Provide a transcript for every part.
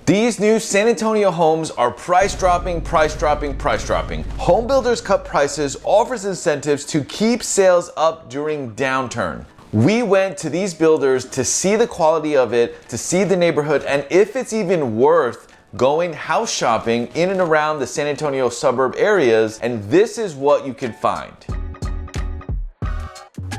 These new San Antonio homes are price dropping, price dropping, price dropping. Home builders cut prices, offers incentives to keep sales up during downturn. We went to these builders to see the quality of it, to see the neighborhood, and if it's even worth going house shopping in and around the San Antonio suburb areas, and this is what you can find.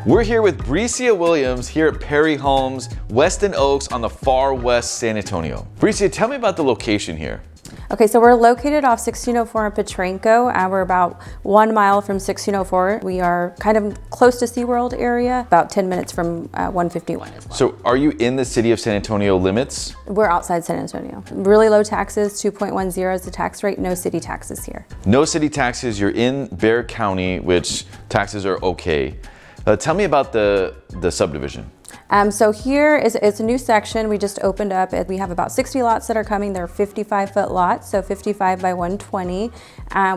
We're here with Bricia Williams here at Perry Homes, Weston Oaks on the far west San Antonio. Bricia, tell me about the location here. Okay, so we're located off 1604 in Petranco. We're about 1 mile from 1604. We are kind of close to SeaWorld area, about 10 minutes from 151 as well. So are you in the city of San Antonio limits? We're outside San Antonio. Really low taxes, 2.10 is the tax rate, no city taxes here. No city taxes, you're in Bexar County, which taxes are okay. Tell me about the subdivision. So here it's a new section we just opened up. We have about 60 lots that are coming. They're 55-foot lots, so 55 by 120.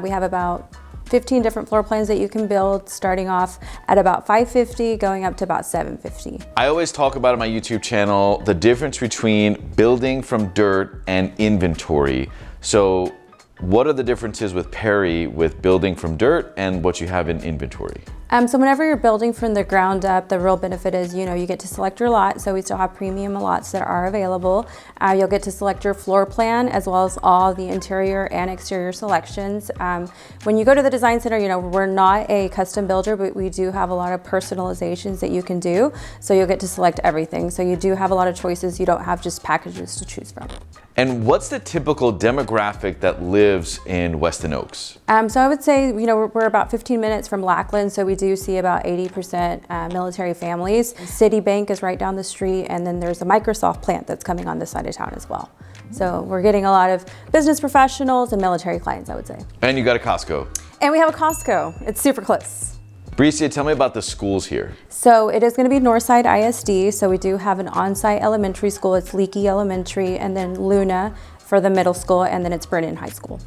We have about 15 different floor plans that you can build, starting off at about 550, going up to about 750. I always talk about on my YouTube channel the difference between building from dirt and inventory. So what are the differences with Perry with building from dirt and what you have in inventory? So whenever you're building from the ground up, the real benefit is, you get to select your lot. So we still have premium lots that are available. You'll get to select your floor plan as well as all the interior and exterior selections. When you go to the design center, we're not a custom builder, but we do have a lot of personalizations that you can do. So you'll get to select everything. So you do have a lot of choices. You don't have just packages to choose from. And what's the typical demographic that lives in Weston Oaks? So I would say, we're about 15 minutes from Lackland, so we do see about 80% military families. Citibank is right down the street, and then there's a Microsoft plant that's coming on this side of town as well. So we're getting a lot of business professionals and military clients, I would say. And you got a Costco. And we have a Costco. It's super close. Bricia, tell me about the schools here. So it is going to be Northside ISD. So we do have an on-site elementary school. It's Leakey Elementary, and then Luna for the middle school, and then it's Brennan High School.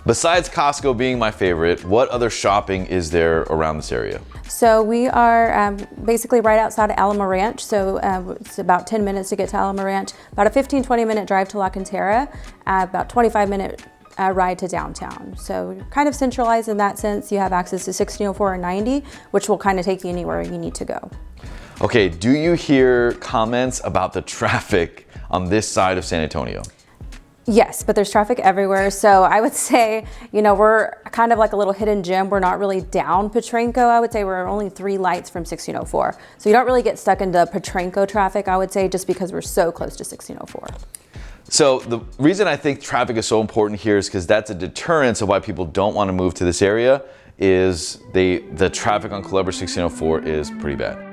Besides Costco being my favorite, what other shopping is there around this area? So we are basically right outside of Alamo Ranch. So it's about 10 minutes to get to Alamo Ranch, about a 15-20 minute drive to La Cantera, about 25-minute ride to downtown. So you're kind of centralized in that sense. You have access to 1604 and 90, which will kind of take you anywhere you need to go. Okay, do you hear comments about the traffic on this side of San Antonio? Yes, but there's traffic everywhere. So I would say, we're kind of like a little hidden gem. We're not really down Petranco. I would say we're only 3 lights from 1604. So you don't really get stuck into Petranco traffic, I would say, just because we're so close to 1604. So the reason I think traffic is so important here is because that's a deterrence of why people don't want to move to this area is the traffic on Culebra 1604 is pretty bad.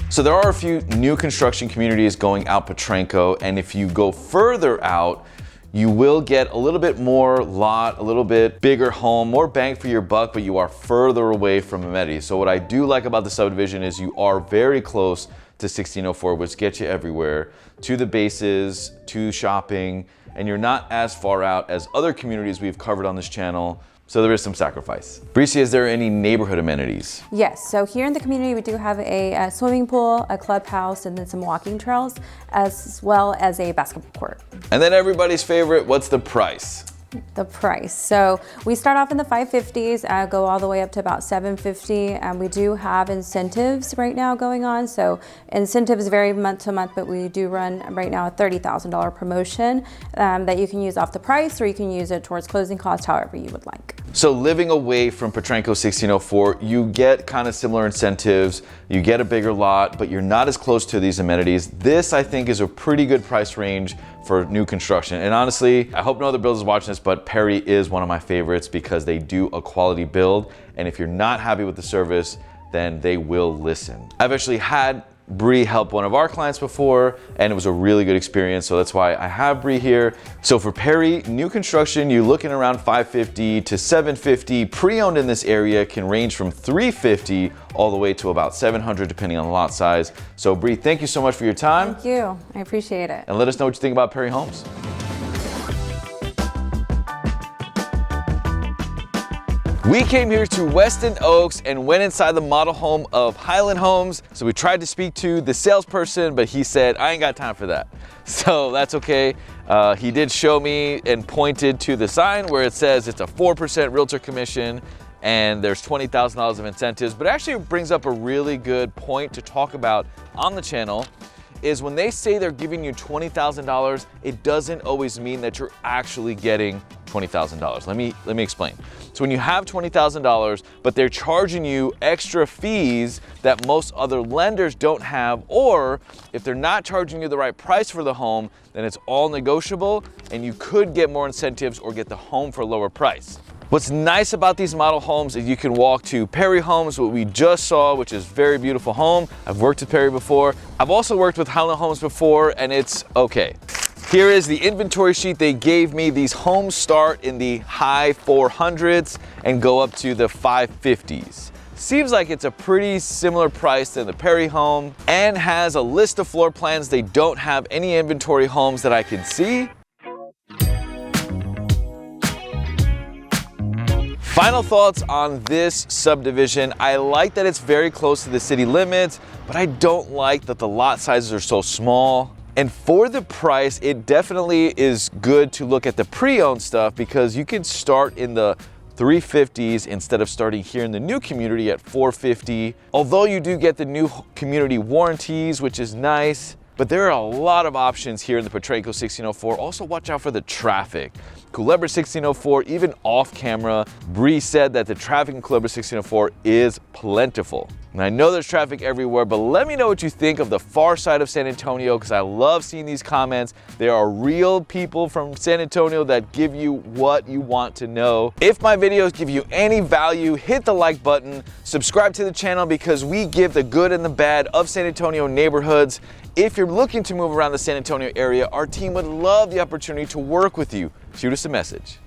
So there are a few new construction communities going out Petranco, and if you go further out, you will get a little bit more lot, a little bit bigger home, more bang for your buck, but you are further away from amenities. So what I do like about the subdivision is you are very close to 1604, which gets you everywhere, to the bases, to shopping, and you're not as far out as other communities we've covered on this channel. So there is some sacrifice. Bricia, is there any neighborhood amenities? Yes, so here in the community we do have a swimming pool, a clubhouse, and then some walking trails, as well as a basketball court. And then everybody's favorite, what's the price? The price. So we start off in the 550s, go all the way up to about 750. We do have incentives right now going on. So incentives vary month to month, but we do run right now a $30,000 promotion that you can use off the price, or you can use it towards closing costs, however you would like. So living away from Petranco 1604, you get kind of similar incentives, you get a bigger lot, but you're not as close to these amenities. This, I think, is a pretty good price range for new construction. And honestly, I hope no other builders watching this, but Perry is one of my favorites because they do a quality build. And if you're not happy with the service, then they will listen. I've actually had Bree helped one of our clients before, and it was a really good experience. So that's why I have Bree here. So for Perry, new construction, you're looking around 550 to 750. Pre-owned in this area can range from 350 all the way to about 700, depending on the lot size. So Bree, thank you so much for your time. Thank you, I appreciate it. And let us know what you think about Perry Homes. We came here to Weston Oaks and went inside the model home of Highland Homes. So we tried to speak to the salesperson, but he said, I ain't got time for that. So that's okay. He did show me and pointed to the sign where it says it's a 4% realtor commission and there's $20,000 of incentives, but actually it brings up a really good point to talk about on the channel. Is when they say they're giving you $20,000, it doesn't always mean that you're actually getting $20,000. Let me explain. So when you have $20,000, but they're charging you extra fees that most other lenders don't have, or if they're not charging you the right price for the home, then it's all negotiable and you could get more incentives or get the home for a lower price. What's nice about these model homes is you can walk to Perry Homes, what we just saw, which is a very beautiful home. I've worked with Perry before. I've also worked with Highland Homes before, and it's okay. Here is the inventory sheet they gave me. These homes start in the high 400s and go up to the 550s. Seems like it's a pretty similar price than the Perry home, and has a list of floor plans. They don't have any inventory homes that I can see. Final thoughts on this subdivision. I like that it's very close to the city limits, but I don't like that the lot sizes are so small. And for the price, it definitely is good to look at the pre-owned stuff because you can start in the 350s instead of starting here in the new community at 450. Although you do get the new community warranties, which is nice, but there are a lot of options here in the Potranco 1604. Also watch out for the traffic. Culebra 1604, even off camera, Bree said that the traffic in Culebra 1604 is plentiful. And I know there's traffic everywhere, but let me know what you think of the far side of San Antonio, because I love seeing these comments. There are real people from San Antonio that give you what you want to know. If my videos give you any value, hit the like button, subscribe to the channel because we give the good and the bad of San Antonio neighborhoods. If you're looking to move around the San Antonio area, our team would love the opportunity to work with you. Shoot us a message.